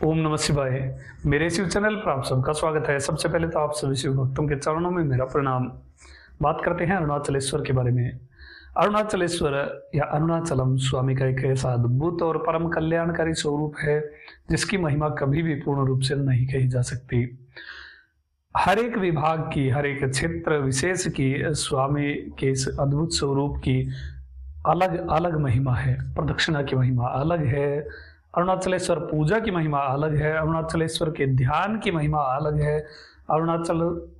ओम नमः शिवाय। मेरे शिव चैनल पर आप सबका स्वागत है। सबसे पहले तो आप सभी शिव भक्तों के चरणों में मेरा प्रणाम। बात करते हैं अरुणाचलेश्वर के बारे में। अरुणाचलेश्वर या अरुणाचलम स्वामी का एक ऐसा अद्भुत और परम कल्याणकारी स्वरूप है जिसकी महिमा कभी भी पूर्ण रूप से नहीं कही जा सकती। हर एक विभाग की, हर एक क्षेत्र विशेष की स्वामी के इस अद्भुत स्वरूप की अलग अलग महिमा है। प्रदक्षिणा की महिमा अलग है, अरुणाचलेश्वर पूजा की महिमा अलग है, अरुणाचलेश्वर के ध्यान की महिमा अलग है, अरुणाचल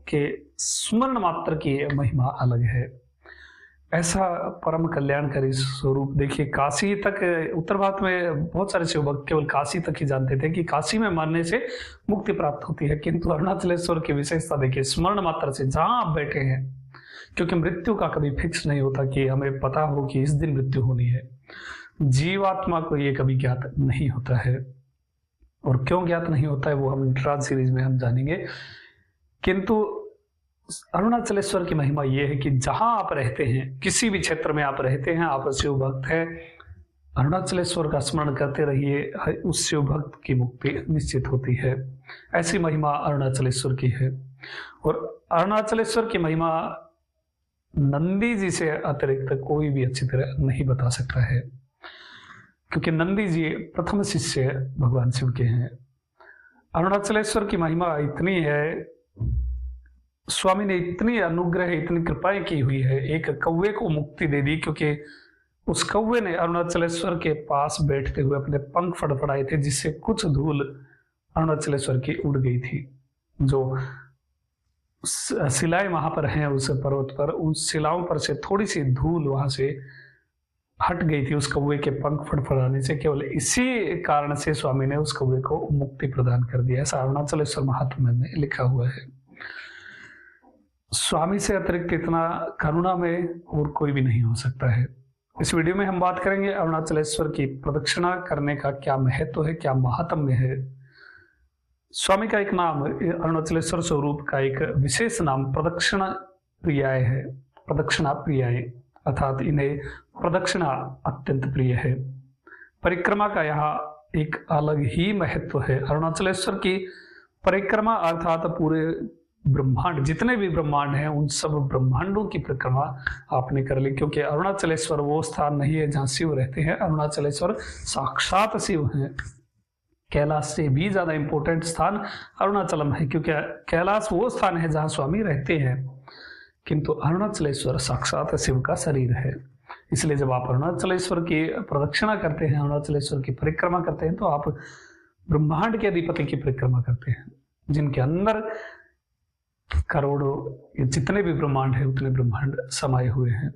के स्मरण मात्र की महिमा अलग है। ऐसा परम कल्याणकारी स्वरूप देखिए, काशी तक, उत्तर भारत में बहुत सारे शिव भक्त केवल काशी तक ही जानते थे कि काशी में मरने से मुक्ति प्राप्त होती है, किंतु अरुणाचलेश्वर की विशेषता देखिए, स्मरण मात्र से जहां आप बैठे हैं, क्योंकि मृत्यु का कभी फिक्स नहीं होता कि हमें पता हो कि इस दिन मृत्यु होनी है। जीवात्मा को ये कभी ज्ञात नहीं होता है, और क्यों ज्ञात नहीं होता है वो हम इंट्राज सीरीज में हम जानेंगे। किंतु अरुणाचलेश्वर की महिमा ये है कि जहां आप रहते हैं, किसी भी क्षेत्र में आप रहते हैं, आप शिव भक्त हैं, अरुणाचलेश्वर का स्मरण करते रहिए, उस शिव भक्त की मुक्ति निश्चित होती है। ऐसी महिमा अरुणाचलेश्वर की है। और अरुणाचलेश्वर की महिमा नंदी जी से अतिरिक्त कोई भी अच्छी तरह नहीं बता सकता है, क्योंकि नंदी जी प्रथम शिष्य भगवान शिव के हैं। अरुणाचलेश्वर की महिमा इतनी है, स्वामी ने इतनी अनुग्रह, इतनी कृपाएं की हुई है। एक कौवे को मुक्ति दे दी, क्योंकि उस कौवे ने अरुणाचलेश्वर के पास बैठते हुए अपने पंख फड़फड़ाए थे, जिससे कुछ धूल अरुणाचलेश्वर की उड़ गई थी। जो शिलाएं वहां पर हैं उस पर्वत पर, उस शिलाओं पर से थोड़ी सी धूल वहां से हट गई थी उस कौवे के पंख फड़फड़ाने से। केवल इसी कारण से स्वामी ने उस कौवे को मुक्ति प्रदान कर दिया। ऐसा अरुणाचलेश्वर महात्म्य में लिखा हुआ है। स्वामी से अतिरिक्त इतना करुणा में और कोई भी नहीं हो सकता है। इस वीडियो में हम बात करेंगे अरुणाचलेश्वर की प्रदक्षिणा करने का क्या महत्व है, क्या महात्म्य है। स्वामी का एक नाम, अरुणाचलेश्वर स्वरूप का एक विशेष नाम प्रदक्षिणा प्रियाय है। प्रदक्षिणा प्रियाय अर्थात इन्हें प्रदक्षिणा अत्यंत प्रिय है। परिक्रमा का यहाँ एक अलग ही महत्व है। अरुणाचलेश्वर की परिक्रमा अर्थात पूरे ब्रह्मांड, जितने भी ब्रह्मांड हैं उन सब ब्रह्मांडों की परिक्रमा आपने कर ली, क्योंकि अरुणाचलेश्वर वो स्थान नहीं है जहां शिव रहते हैं। अरुणाचलेश्वर साक्षात शिव हैं। कैलाश से भी ज्यादा इंपॉर्टेंट स्थान अरुणाचलम है, क्योंकि कैलाश वो स्थान है जहां स्वामी रहते हैं, किंतु अरुणाचलेश्वर साक्षात शिव का शरीर है। इसलिए जब आप अरुणाचलेश्वर की प्रदक्षिणा करते हैं, अरुणाचलेश्वर की परिक्रमा करते हैं, तो आप ब्रह्मांड के अधिपति की परिक्रमा करते हैं, जिनके अंदर करोड़ों, जितने भी ब्रह्मांड है उतने ब्रह्मांड समाये हुए हैं।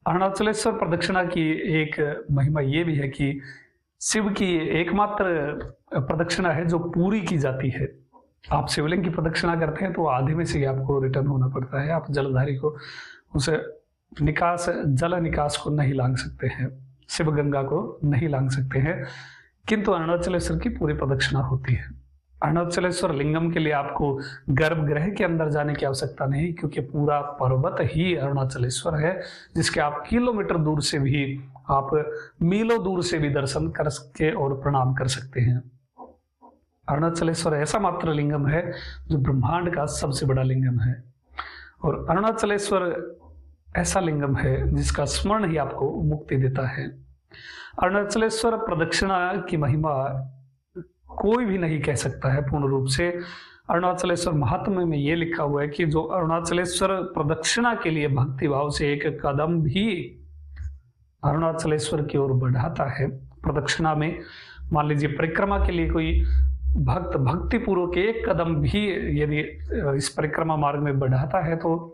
अरुणाचलेश्वर प्रदक्षिणा की एक महिमा ये भी है कि शिव की एकमात्र प्रदक्षिणा है जो पूरी की जाती है। आप शिवलिंग की प्रदक्षिणा करते हैं तो आधे में से ही आपको रिटर्न होना पड़ता है। आप जलधारी को, उसे निकास, जल निकास को नहीं लांग सकते हैं, शिव गंगा को नहीं लांग सकते हैं, किंतु अरुणाचलेश्वर की पूरी प्रदक्षिणा होती है। अरुणाचलेश्वर लिंगम के लिए आपको गर्भगृह के अंदर जाने की आवश्यकता नहीं, क्योंकि पूरा पर्वत ही अरुणाचलेश्वर है, जिसके आप किलोमीटर दूर से भी, आप मीलों दूर से भी दर्शन कर सके और प्रणाम कर सकते हैं। अरुणाचलेश्वर ऐसा मात्र लिंगम है जो ब्रह्मांड का सबसे बड़ा लिंगम है, और अरुणाचलेश्वर ऐसा लिंगम है जिसका स्मरण ही आपको मुक्ति देता है। अरुणाचलेश्वर प्रदक्षिणा की महिमा कोई भी नहीं कह सकता है पूर्ण रूप से। अरुणाचलेश्वर महात्म्य में यह लिखा हुआ है कि जो अरुणाचलेश्वर प्रदक्षिणा के लिए भक्ति भाव से एक कदम भी अरुणाचलेश्वर की ओर बढ़ाता है, प्रदक्षिणा में मान लीजिए परिक्रमा के लिए कोई भक्त भक्ति पूर्वक एक कदम भी यदि इस परिक्रमा मार्ग में बढ़ाता है, तो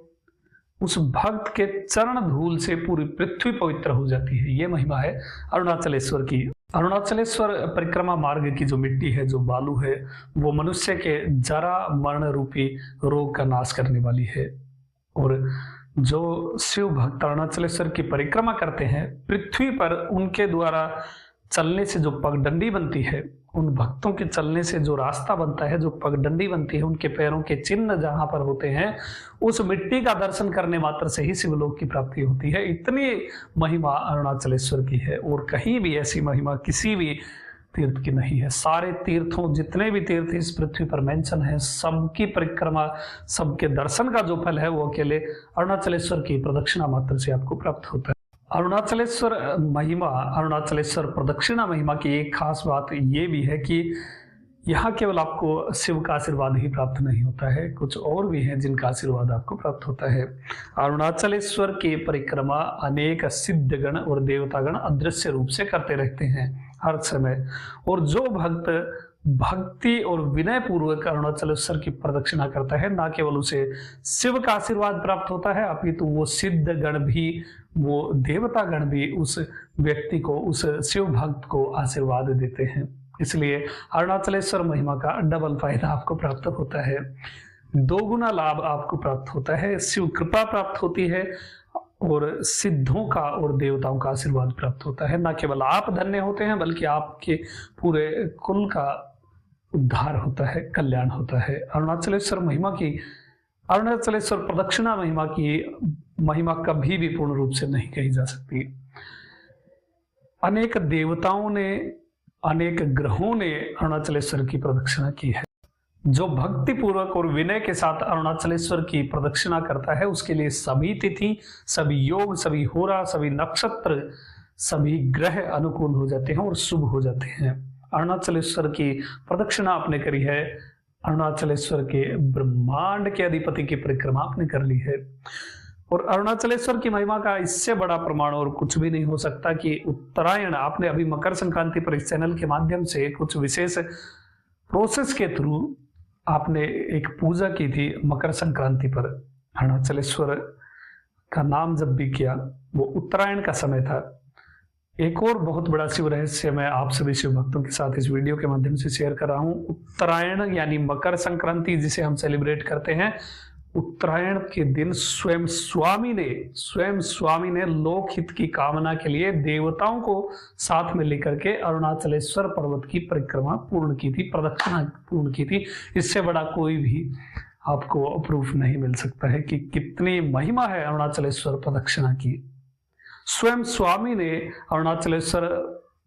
उस भक्त के चरण धूल से पूरी पृथ्वी पवित्र हो जाती है। ये महिमा है अरुणाचलेश्वर की। अरुणाचलेश्वर परिक्रमा मार्ग की जो मिट्टी है, जो बालू है, वो मनुष्य के जरा मरण रूपी रोग का नाश करने वाली है। और जो शिव भक्त अरुणाचलेश्वर की परिक्रमा करते हैं, पृथ्वी पर उनके द्वारा चलने से जो पगडंडी बनती है, उन भक्तों के चलने से जो रास्ता बनता है, जो पगडंडी बनती है, उनके पैरों के चिन्ह जहां पर होते हैं, उस मिट्टी का दर्शन करने मात्र से ही शिवलोक की प्राप्ति होती है। इतनी महिमा अरुणाचलेश्वर की है, और कहीं भी ऐसी महिमा किसी भी तीर्थ की नहीं है। सारे तीर्थों, जितने भी तीर्थ इस पृथ्वी पर मेंशन है, सबकी परिक्रमा, सबके दर्शन का जो फल है वो अकेले अरुणाचलेश्वर की प्रदक्षिणा मात्र से आपको प्राप्त होता है। अरुणाचलेश्वर महिमा, अरुणाचलेश्वर प्रदक्षिणा महिमा की एक खास बात ये भी है कि यहाँ केवल आपको शिव का आशीर्वाद ही प्राप्त नहीं होता है, कुछ और भी हैं जिनका आशीर्वाद आपको प्राप्त होता है। अरुणाचलेश्वर की परिक्रमा अनेक सिद्धगण और देवतागण अदृश्य रूप से करते रहते हैं हर समय, और जो भक्त भक्ति और विनय पूर्वक अरुणाचलेश्वर की प्रदक्षिणा करता है, ना केवल उसे शिव का आशीर्वाद प्राप्त होता है, अपितु वो सिद्ध गण भी, वो देवता गण भी उस व्यक्ति को, उस शिव भक्त को आशीर्वाद देते हैं। इसलिए अरुणाचलेश्वर महिमा का डबल फायदा आपको प्राप्त होता है, दोगुना लाभ आपको प्राप्त होता है, शिव कृपा प्राप्त होती है और सिद्धों का और देवताओं का आशीर्वाद प्राप्त होता है। न केवल आप धन्य होते हैं बल्कि आपके पूरे कुल का उद्धार होता है, कल्याण होता है। अरुणाचलेश्वर महिमा की, अरुणाचलेश्वर प्रदक्षिणा महिमा की महिमा कभी भी पूर्ण रूप से नहीं कही जा सकती। अनेक देवताओं ने, अनेक ग्रहों ने अरुणाचलेश्वर की प्रदक्षिणा की है। जो भक्ति पूर्वक और विनय के साथ अरुणाचलेश्वर की प्रदक्षिणा करता है उसके लिए सभी तिथि, सभी योग, सभी होरा, सभी नक्षत्र, सभी ग्रह अनुकूल हो जाते हैं और शुभ हो जाते हैं। अरुणाचलेश्वर की प्रदक्षिणा आपने करी है, अरुणाचलेश्वर के ब्रह्मांड के अधिपति की परिक्रमा आपने कर ली है, और अरुणाचलेश्वर की महिमा का इससे बड़ा प्रमाण और कुछ भी नहीं हो सकता कि उत्तरायण, आपने अभी मकर संक्रांति पर इस चैनल के माध्यम से कुछ विशेष प्रोसेस के थ्रू आपने एक पूजा की थी मकर संक्रांति पर। अरुणाचलेश्वर का नाम जब भी किया वो उत्तरायण का समय था। एक और बहुत बड़ा शिव रहस्य मैं आप सभी शिव भक्तों के साथ इस वीडियो के माध्यम से शेयर कर रहा हूं। उत्तरायण यानी मकर संक्रांति जिसे हम सेलिब्रेट करते हैं, उत्तरायण के दिन स्वयं स्वामी ने लोकहित की कामना के लिए देवताओं को साथ में लेकर के अरुणाचलेश्वर पर्वत की परिक्रमा पूर्ण की थी, प्रदक्षिणा पूर्ण की थी। इससे बड़ा कोई भी आपको प्रूफ नहीं मिल सकता है कि कितनी महिमा है अरुणाचलेश्वर प्रदक्षिणा की। स्वयं स्वामी ने अरुणाचलेश्वर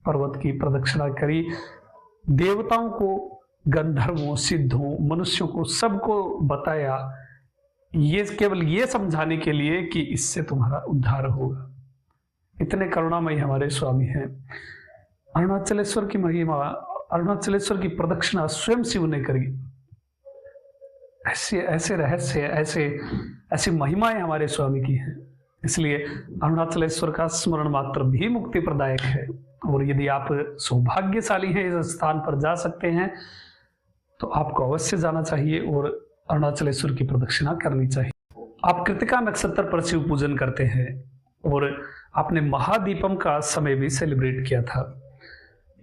पर्वत की प्रदक्षिणा करी, देवताओं को, गंधर्वों, सिद्धों, मनुष्यों को सबको बताया, ये केवल ये समझाने के लिए कि इससे तुम्हारा उद्धार होगा। इतने करुणामयी हमारे स्वामी हैं। अरुणाचलेश्वर की महिमा, अरुणाचलेश्वर की प्रदक्षिणा स्वयं शिव ने करी। ऐसे रहस्य, ऐसी महिमाएं हमारे स्वामी की हैं। इसलिए अरुणाचलेश्वर का स्मरण मात्र भी मुक्ति प्रदायक है, और यदि आप सौभाग्यशाली हैं, इस स्थान पर जा सकते हैं, तो आपको अवश्य जाना चाहिए और अरुणाचलेश्वर की प्रदक्षिणा करनी चाहिए। आप कृतिका नक्षत्र पर शिव पूजन करते हैं और आपने महादीपम का समय भी सेलिब्रेट किया था।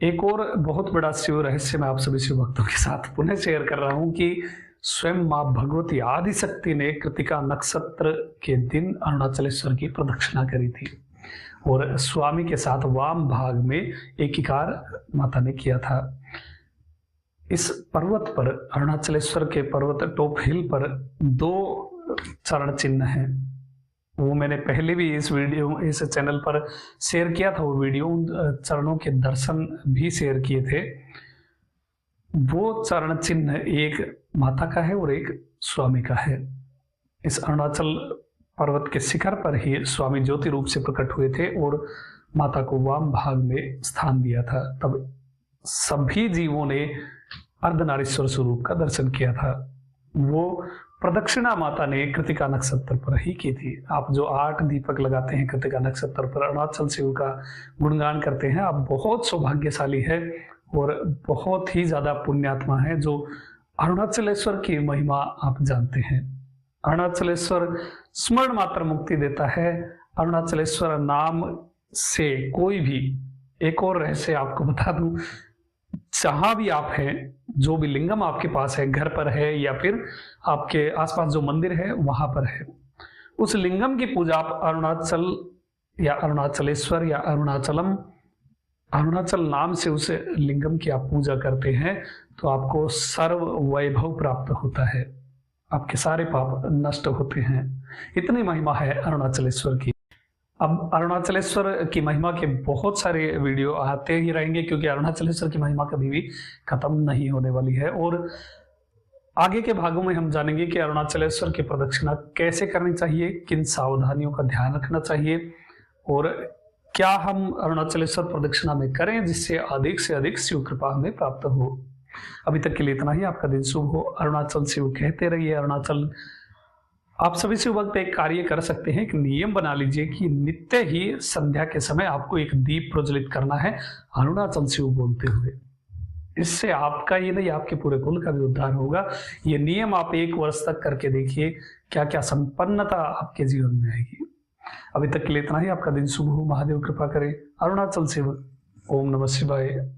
एक और बहुत बड़ा शिव रहस्य मैं आप सभी शिव भक्तों के साथ पुनः शेयर कर रहा हूं कि स्वयं मां भगवती आदिशक्ति ने कृतिका नक्षत्र के दिन अरुणाचलेश्वर की प्रदक्षिणा करी थी, और स्वामी के साथ वाम भाग में एकीकार माता ने किया था। इस पर्वत पर, अरुणाचलेश्वर के पर्वत टॉप हिल पर 2 चरण चिन्ह हैं। वो मैंने पहले भी इस चैनल पर शेयर किया था, वो वीडियो, उन चरणों के दर्शन भी शेयर किए थे। वो चरण चिन्ह एक माता का है और एक स्वामी का है। इस अरुणाचल पर्वत के शिखर पर ही स्वामी ज्योति रूप से प्रकट हुए थे और माता को वाम भाग में स्थान दिया था। तब सभी जीवों ने अर्धनारीश्वर स्वरूप का दर्शन किया था। वो प्रदक्षिणा माता ने कृतिका नक्षत्र पर ही की थी। आप जो 8 दीपक लगाते हैं कृतिका नक्षत्र पर, अरुणाचल शिव का गुणगान करते हैं, आप बहुत सौभाग्यशाली है और बहुत ही ज्यादा पुण्यात्मा है जो अरुणाचलेश्वर की महिमा आप जानते हैं। अरुणाचलेश्वर स्मरण मात्र मुक्ति देता है। अरुणाचलेश्वर नाम से कोई भी, एक और रहस्य आपको बता दूं, जहां भी आप हैं, जो भी लिंगम आपके पास है, घर पर है या फिर आपके आसपास जो मंदिर है वहां पर है, उस लिंगम की पूजा आप अरुणाचल या अरुणाचलेश्वर या अरुणाचलम, अरुणाचल नाम से उस लिंगम की आप पूजा करते हैं तो आपको सर्व वैभव प्राप्त होता है, आपके सारे पाप नष्ट होते हैं। इतनी महिमा है अरुणाचलेश्वर की। अब अरुणाचलेश्वर की महिमा के बहुत सारे वीडियो आते ही रहेंगे, क्योंकि अरुणाचलेश्वर की महिमा कभी भी खत्म नहीं होने वाली है। और आगे के भागों में हम जानेंगे कि अरुणाचलेश्वर की प्रदक्षिणा कैसे करनी चाहिए, किन सावधानियों का ध्यान रखना चाहिए, और क्या हम अरुणाचलेश्वर प्रदक्षिणा में करें जिससे अधिक से अधिक शिव कृपा हमें प्राप्त हो। अभी तक के लिए इतना ही। आपका दिन शुभ हो। अरुणाचल शिव कहते रहिए। अरुणाचल। आप सभी शिव भक्त एक कार्य कर सकते हैं, एक नियम बना लीजिए कि नित्य ही संध्या के समय आपको एक दीप प्रज्वलित करना है अरुणाचल शिव बोलते हुए। इससे आपका ही नहीं, आपके पूरे कुल का भी उद्धार होगा। ये नियम आप 1 वर्ष तक करके देखिए, क्या क्या संपन्नता आपके जीवन में आएगी। अभी तक के लिए इतना ही। आपका दिन शुभ हो। महादेव कृपा करें। अरुणाचल शिव। ओम नमः शिवाय।